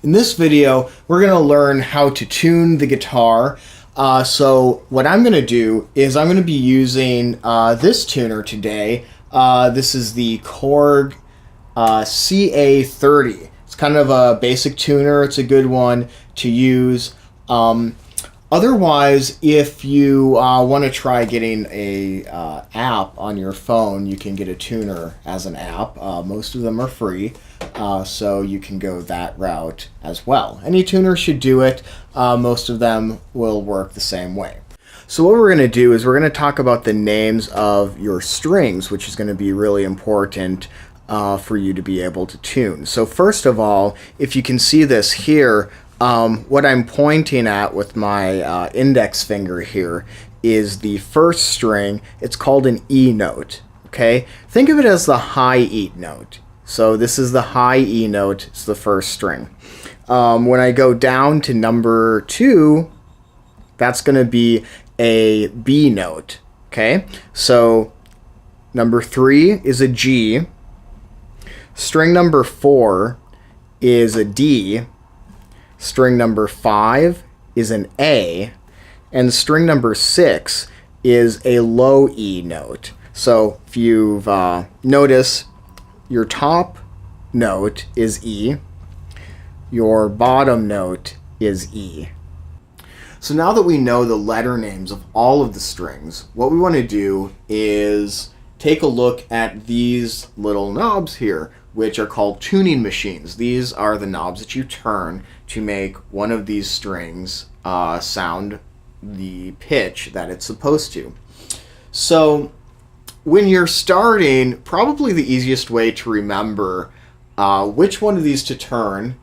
In this video, we're going to learn how to tune the guitar. So what I'm going to do is I'm going to be using this tuner today. This is the Korg CA30. It's kind of a basic tuner. It's a good one to use. Otherwise, if you want to try getting a app on your phone, you can get a tuner as an app. Most of them are free, so you can go that route as well. Any tuner should do it. Most of them will work the same way. So what we're going to do is we're going to talk about the names of your strings, which is going to be really important for you to be able to tune. So first of all, if you can see this here, what I'm pointing at with my index finger here is the first string. It's called an E note. Okay, think of it as the high E note. So this is the high E note. It's the first string. When I go down to number 2, that's going to be a B note. Okay, so number 3 is a G. String number 4 is a D. String number 5 is an A, and string number 6 is a low E note. So if you've noticed, your top note is E, your bottom note is E. So now that we know the letter names of all of the strings, what we want to do is take a look at these little knobs here, which are called tuning machines. These are the knobs that you turn to make one of these strings sound the pitch that it's supposed to. So when you're starting, probably the easiest way to remember which one of these to turn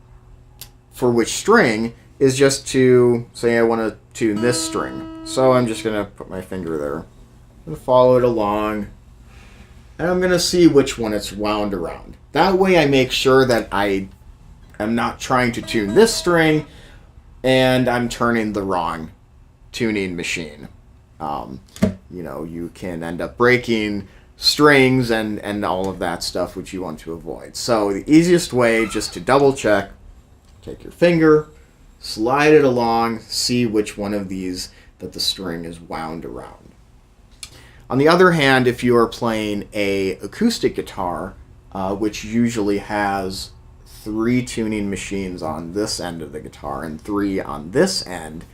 for which string is just to say I want to tune this string. So I'm just going to put my finger there. I'm going to follow it along, and I'm going to see which one it's wound around. That way I make sure that I am not trying to tune this string and I'm turning the wrong tuning machine. You can end up breaking strings and all of that stuff which you want to avoid. So the easiest way, just to double check, take your finger, slide it along, see which one of these that the string is wound around. On the other hand, if you are playing a acoustic guitar, which usually has 3 tuning machines on this end of the guitar and 3 on this end,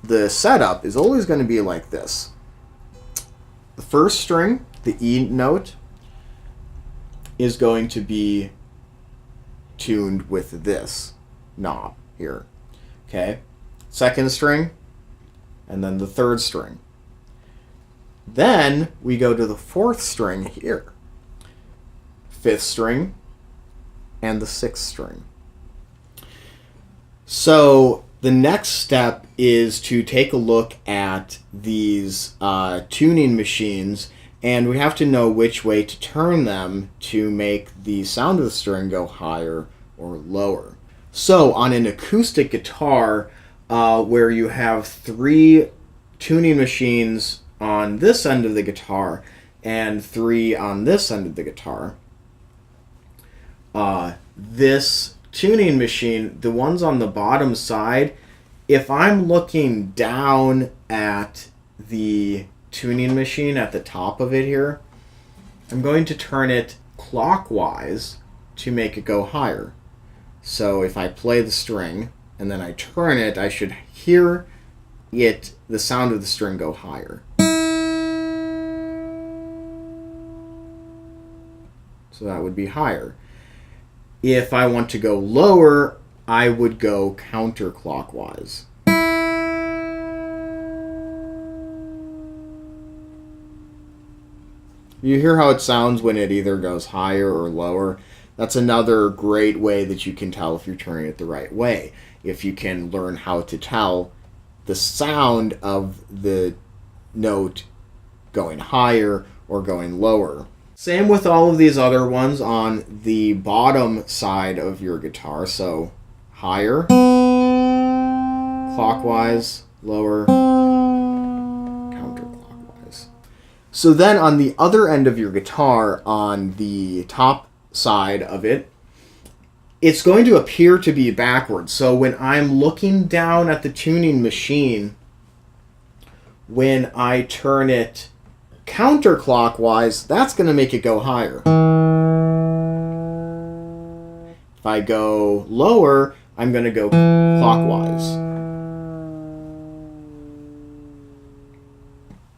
the setup is always going to be like this. The first string, the E note, is going to be tuned with this knob here. Okay? Second string, and then the third string. Then we go to the 4th string here. 5th string, and the 6th string. So the next step is to take a look at these tuning machines, and we have to know which way to turn them to make the sound of the string go higher or lower. So on an acoustic guitar, where you have 3 tuning machines on this end of the guitar and 3 on this end of the guitar, this tuning machine, the ones on the bottom side, if I'm looking down at the tuning machine at the top of it here, I'm going to turn it clockwise to make it go higher. So if I play the string and then I turn it, I should hear the sound of the string go higher. So that would be higher. If I want to go lower, I would go counterclockwise. You hear how it sounds when it either goes higher or lower? That's another great way that you can tell if you're turning it the right way. If you can learn how to tell the sound of the note going higher or going lower. Same with all of these other ones on the bottom side of your guitar. So higher, clockwise, lower, counterclockwise. So then on the other end of your guitar, on the top side of it, it's going to appear to be backwards. So when I'm looking down at the tuning machine, when I turn it counterclockwise, that's going to make it go higher. If I go lower, I'm going to go clockwise.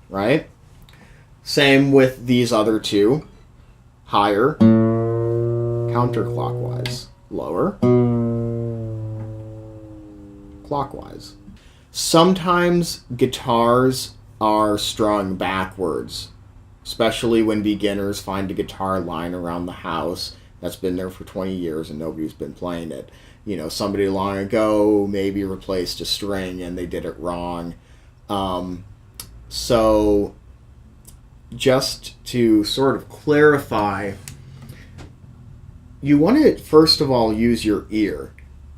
Right? Same with these other two. Higher, counterclockwise. Lower, clockwise. Sometimes guitars are strung backwards, especially when beginners find a guitar lying around the house that's been there for 20 years and nobody's been playing it. You know, somebody long ago maybe replaced a string and they did it wrong. So just to sort of clarify, you want to first of all use your ear.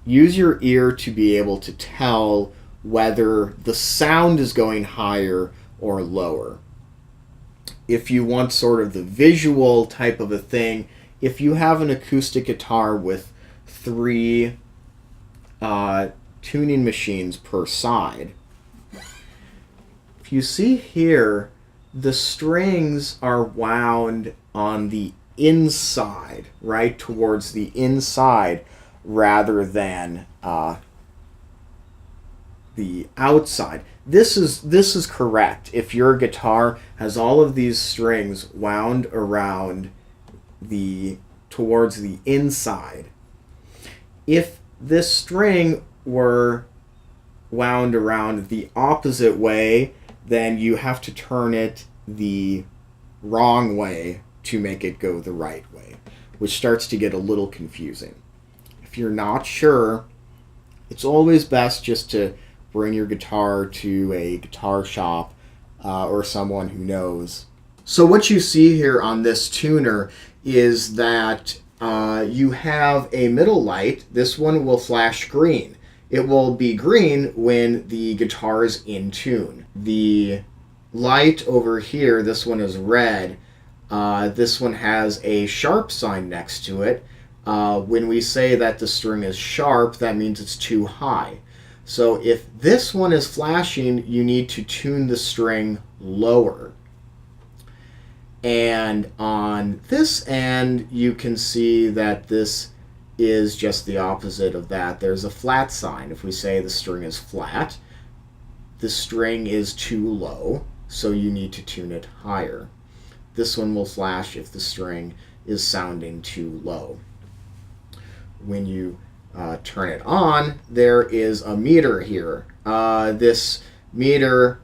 Use your ear to be able to tell whether the sound is going higher or lower. If you want sort of the visual type of a thing, if you have an acoustic guitar with 3 tuning machines per side, if you see here, the strings are wound on the inside, right, towards the inside, rather than the outside. This is correct. If your guitar has all of these strings wound around towards the inside, if this string were wound around the opposite way, then you have to turn it the wrong way to make it go the right way, which starts to get a little confusing. If you're not sure, it's always best just to bring your guitar to a guitar shop or someone who knows. So what you see here on this tuner is that you have a middle light. This one will flash green. It will be green when the guitar is in tune. The light over here, this one is red. This one has a sharp sign next to it. When we say that the string is sharp, that means it's too high. So if this one is flashing, you need to tune the string lower. And on this end, you can see that this is just the opposite of that. There's a flat sign. If we say the string is flat, the string is too low, so you need to tune it higher. This one will flash if the string is sounding too low. When you turn it on, there is a meter here. This meter,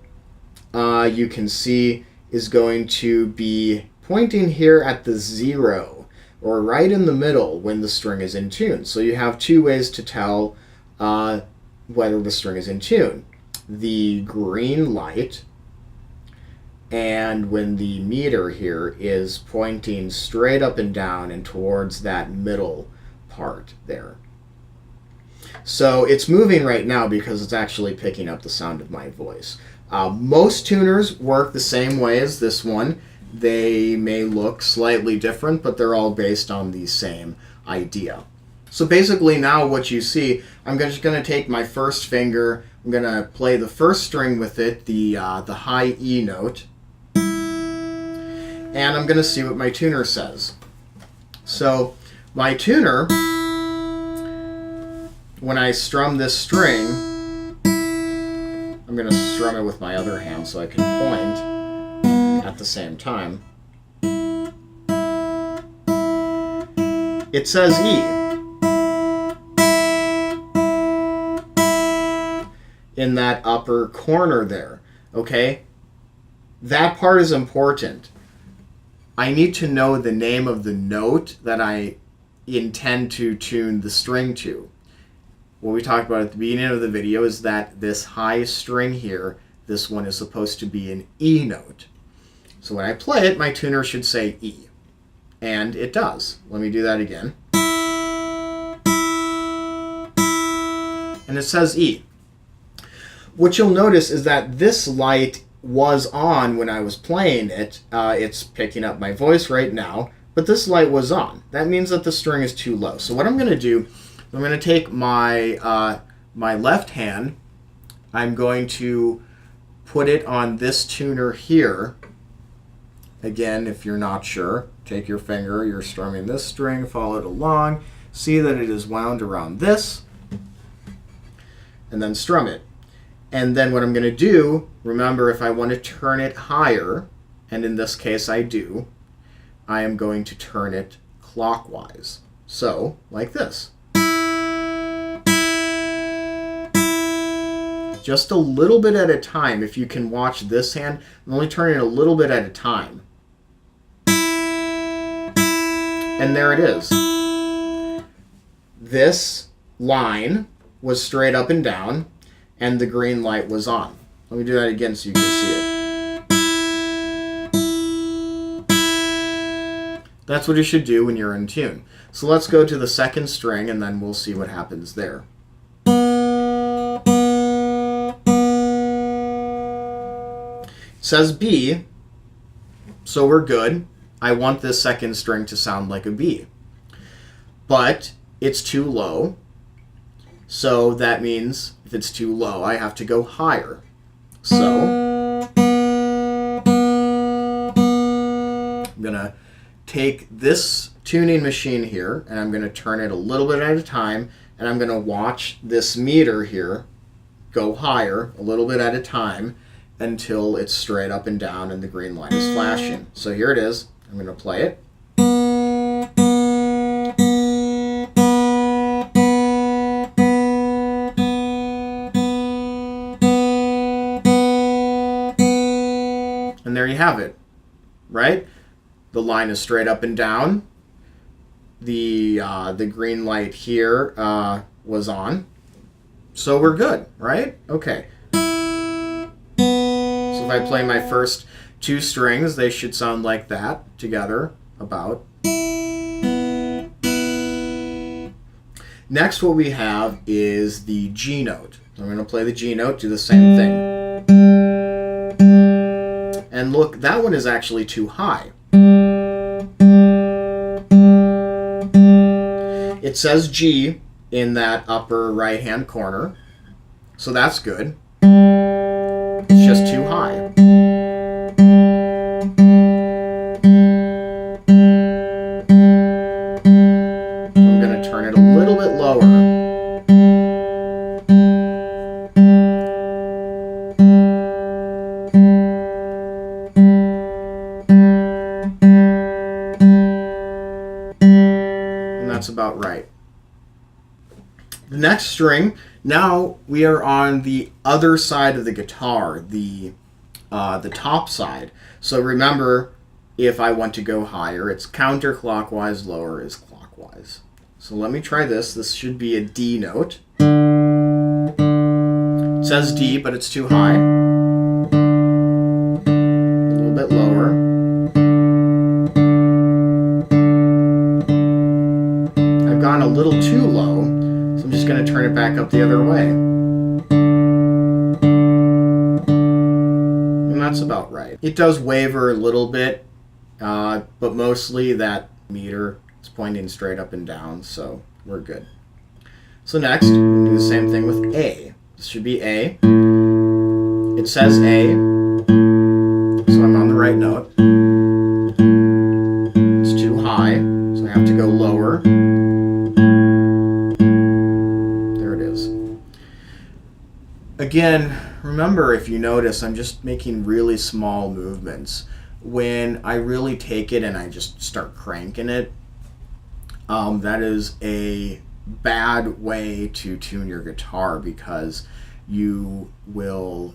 you can see, is going to be pointing here at the 0, or right in the middle when the string is in tune. So you have 2 ways to tell whether the string is in tune. The green light, and when the meter here is pointing straight up and down and towards that middle part there. So it's moving right now because it's actually picking up the sound of my voice. Most tuners work the same way as this one. They may look slightly different, but they're all based on the same idea. So basically now what you see, I'm just going to take my first finger, I'm going to play the first string with it, the high E note, and I'm going to see what my tuner says. So my tuner, when I strum this string, I'm going to strum it with my other hand so I can point at the same time. It says E. In that upper corner there, okay? That part is important. I need to know the name of the note that I intend to tune the string to. What we talked about at the beginning of the video is that this high string here, this one is supposed to be an E note. So when I play it, my tuner should say E. And it does. Let me do that again. And it says E. What you'll notice is that this light was on when I was playing it. It's picking up my voice right now. but this light was on. That means that the string is too low. So what I'm going to do, I'm going to take my, my left hand, I'm going to put it on this tuner here. Again, if you're not sure, take your finger, you're strumming this string, follow it along, see that it is wound around this, and then strum it. And then what I'm going to do, remember, if I want to turn it higher, and in this case I do, I am going to turn it clockwise. So, like this. Just a little bit at a time. If you can watch this hand, I'm only turning it a little bit at a time. And there it is. This line was straight up and down, and the green light was on. Let me do that again so you can see it. That's what you should do when you're in tune. So let's go to the second string, and then we'll see what happens there. It says B, so we're good. I want this second string to sound like a B. But it's too low, so that means if it's too low, I have to go higher. So I'm going to take this tuning machine here, and I'm going to turn it a little bit at a time, and I'm going to watch this meter here go higher a little bit at a time until it's straight up and down and the green light is flashing. So here it is. I'm going to play it. And there you have it, right? The line is straight up and down. The green light here was on. So we're good, right? Okay. So if I play my first two strings, they should sound like that together, about. Next, what we have is the G note. I'm going to play the G note, do the same thing. And look, that one is actually too high. It says G in that upper right-hand corner, so that's good. It's just too high. I'm going to turn it a little bit lower. And that's about right. The next string, now we are on the other side of the guitar, the top side. So remember, if I want to go higher, it's counterclockwise, lower is clockwise. So let me try this. This should be a D note. It says D, but it's too high. A little bit lower. I've gone a little too low, so I'm just going to turn it back up the other way. And that's about right. It does waver a little bit, but mostly that meter is pointing straight up and down, so we're good. So next, we'll do the same thing with A. This should be A. It says A, so I'm on the right note. It's too high, so I have to go lower. There it is. Again, remember, if you notice, I'm just making really small movements. When I really take it and I just start cranking it, that is a bad way to tune your guitar, because you will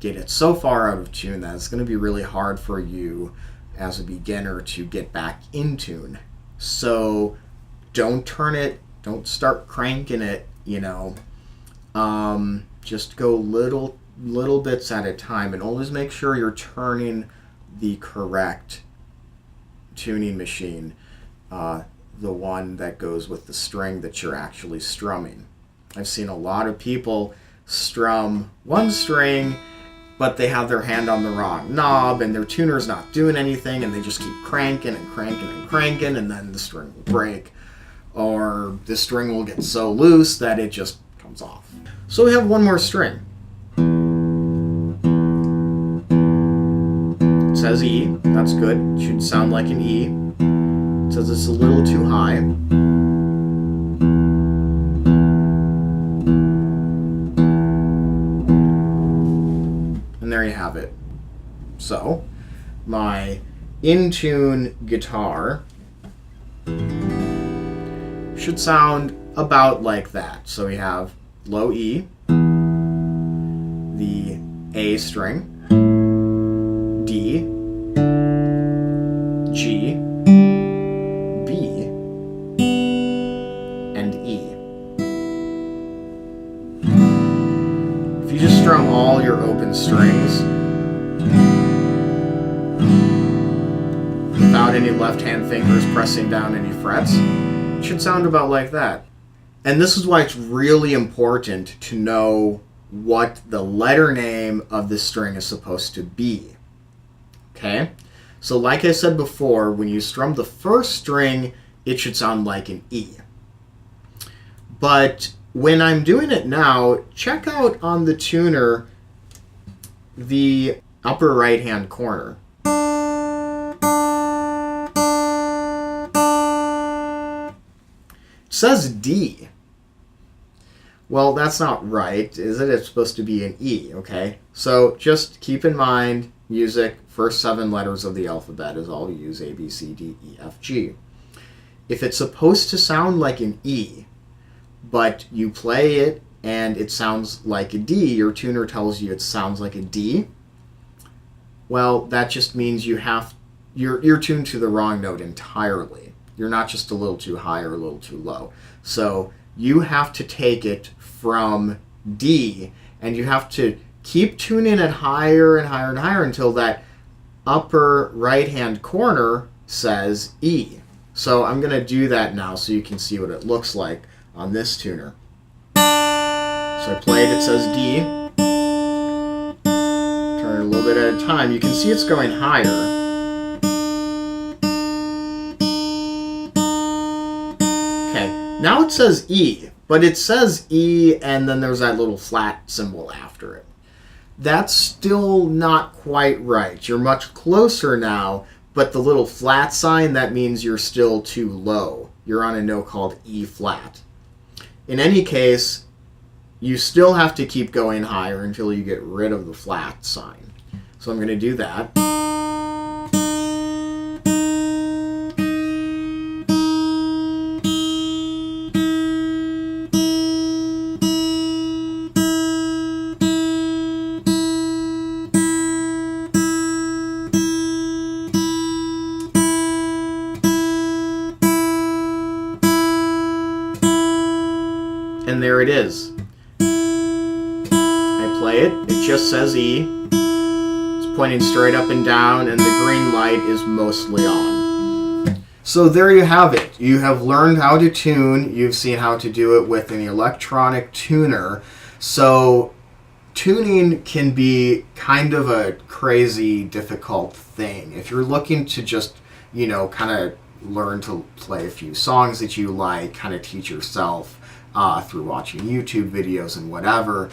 get it so far out of tune that it's going to be really hard for you as a beginner to get back in tune. So don't turn it, don't start cranking it, you know. Just go little bits at a time, and always make sure you're turning the correct tuning machine, the one that goes with the string that you're actually strumming. I've seen a lot of people strum one string but they have their hand on the wrong knob and their tuner's not doing anything and they just keep cranking and cranking and cranking, and then the string will break, or the string will get so loose that it just comes off. So we have one more string. It says E. That's good. It should sound like an E. It says it's a little too high. And there you have it. So, my in-tune guitar should sound about like that. So we have low E, the A string, D, G, B, and E. If you just strum all your open strings without any left-hand fingers pressing down any frets, it should sound about like that. And this is why it's really important to know what the letter name of the string is supposed to be. Okay? So like I said before, when you strum the first string, it should sound like an E. But when I'm doing it now, check out on the tuner the upper right-hand corner. It says D. Well, that's not right, is it? It's supposed to be an E, okay? So just keep in mind, music, first 7 letters of the alphabet is all you use, A, B, C, D, E, F, G. If it's supposed to sound like an E, but you play it and it sounds like a D, your tuner tells you it sounds like a D, well, that just means you're tuned to the wrong note entirely. You're not just a little too high or a little too low. So you have to take it from D, and you have to keep tuning it higher and higher and higher until that upper right-hand corner says E. So I'm going to do that now so you can see what it looks like on this tuner. So I played, it says D. Turn it a little bit at a time. You can see it's going higher. Now it says E, but it says E and then there's that little flat symbol after it. That's still not quite right. You're much closer now, but the little flat sign, that means you're still too low. You're on a note called E flat. In any case, you still have to keep going higher until you get rid of the flat sign. So I'm going to do that. And there it is. I play it, it just says E. It's pointing straight up and down, and the green light is mostly on. So there you have it. You have learned how to tune. You've seen how to do it with an electronic tuner. So tuning can be kind of a crazy, difficult thing. If you're looking to just, kind of learn to play a few songs that you like, kind of teach yourself, through watching YouTube videos and whatever,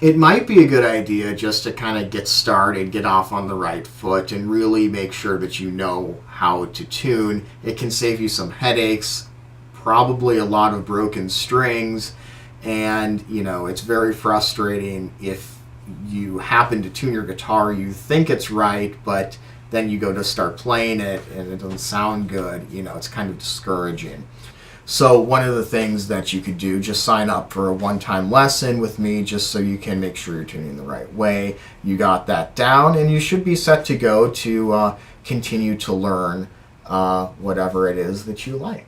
it might be a good idea just to kind of get started, get off on the right foot, and really make sure that you know how to tune. It can save you some headaches, probably a lot of broken strings, and it's very frustrating if you happen to tune your guitar, you think it's right, but then you go to start playing it and it doesn't sound good. It's kind of discouraging. So one of the things that you could do, just sign up for a one-time lesson with me just so you can make sure you're tuning the right way. You got that down, and you should be set to go to continue to learn whatever it is that you like.